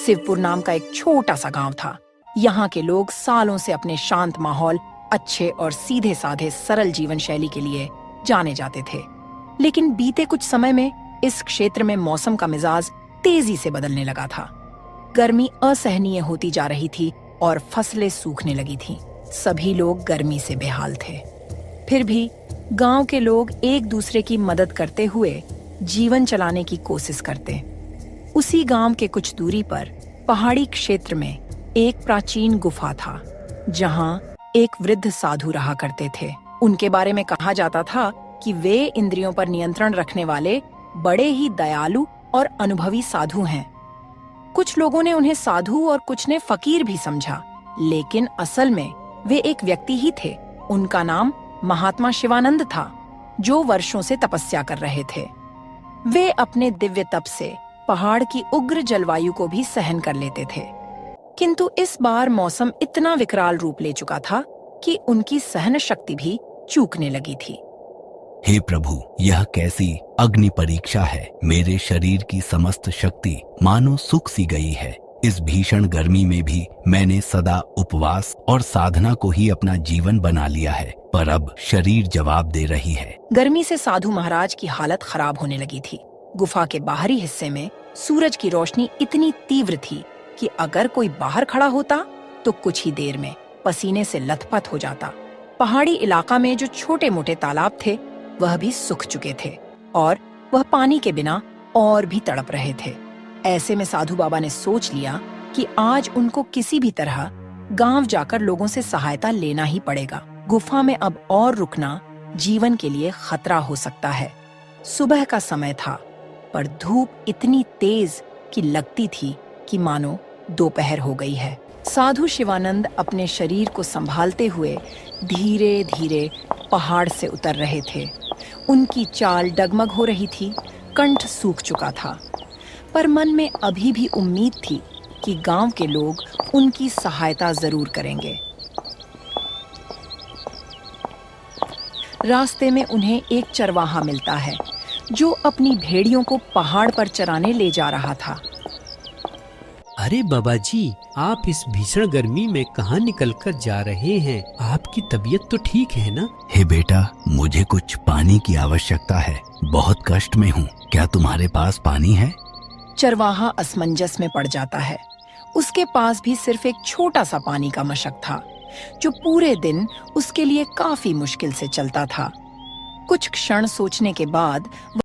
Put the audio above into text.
शिवपुर नाम का एक छोटा सा गांव था। यहाँ के लोग सालों से अपने शांत माहौल, अच्छे और सीधे साधे सरल जीवन शैली के लिए जाने जाते थे। लेकिन बीते कुछ समय में इस क्षेत्र में मौसम का मिजाज तेजी से बदलने लगा था। गर्मी असहनीय होती जा रही थी और फसलें सूखने लगी थीं। सभी लोग गर्मी से बेहाल थे। फिर भी गांव के लोग एक दूसरे की मदद करते हुए जीवन चलाने की कोशिश करते। उसी गांव के कुछ दूरी पर पहाड़ी क्षेत्र में एक प्राचीन गुफा था, जहां एक वृद्ध साधु रहा करते थे। उनके बारे में कहा जाता था कि वे इंद्रियों पर नियंत्रण रखने वाले बड़े ही दयालु और अनुभवी साधु हैं। कुछ लोगों ने उन्हें साधु और कुछ ने फकीर भी समझा, लेकिन असल में वे एक व्यक्ति ही थे। उनका नाम महात्मा शिवानंद था, जो वर्षों से तपस्या कर रहे थे। वे अपने दिव्य तप से पहाड़ की उग्र जलवायु को भी सहन कर लेते थे। किंतु इस बार मौसम इतना विकराल रूप ले चुका था कि उनकी सहन शक्ति भी चूकने लगी थी। हे प्रभु, यह कैसी अग्नि परीक्षा है। मेरे शरीर की समस्त शक्ति मानो सूख सी गई है। इस भीषण गर्मी में भी मैंने सदा उपवास और साधना को ही अपना जीवन बना लिया है, पर अब शरीर जवाब दे रही है। गर्मी से साधु महाराज की हालत खराब होने लगी थी। गुफा के बाहरी हिस्से में सूरज की रोशनी इतनी तीव्र थी कि अगर कोई बाहर खड़ा होता तो कुछ ही देर में पसीने से लथपथ हो जाता। पहाड़ी इलाका में जो छोटे मोटे तालाब थे, वह भी सूख चुके थे और वह पानी के बिना और भी तड़प रहे थे। ऐसे में साधु बाबा ने सोच लिया कि आज उनको किसी भी तरह गांव जाकर लोगों से सहायता लेना ही पड़ेगा। गुफा में अब और रुकना जीवन के लिए खतरा हो सकता है। सुबह का समय था, पर धूप इतनी तेज कि लगती थी कि मानो दोपहर हो गई है। साधु शिवानंद अपने शरीर को संभालते हुए धीरे धीरे पहाड़ से उतर रहे थे। उनकी चाल डगमग हो रही थी, कंठ सूख चुका था, पर मन में अभी भी उम्मीद थी कि गांव के लोग उनकी सहायता जरूर करेंगे। रास्ते में उन्हें एक चरवाहा मिलता है, जो अपनी भेड़ियों को पहाड़ पर चराने ले जा रहा था। अरे बाबा जी, आप इस भीषण गर्मी में कहाँ निकल कर जा रहे हैं? आपकी तबीयत तो ठीक है ना? हे बेटा, मुझे कुछ पानी की आवश्यकता है। बहुत कष्ट में हूँ। क्या तुम्हारे पास पानी है? चरवाहा असमंजस में पड़ जाता है। उसके पास भी सिर्फ एक छोटा सा पानी का मशक था, जो पूरे दिन उसके लिए काफी मुश्किल से चलता था। कुछ क्षण सोचने के बाद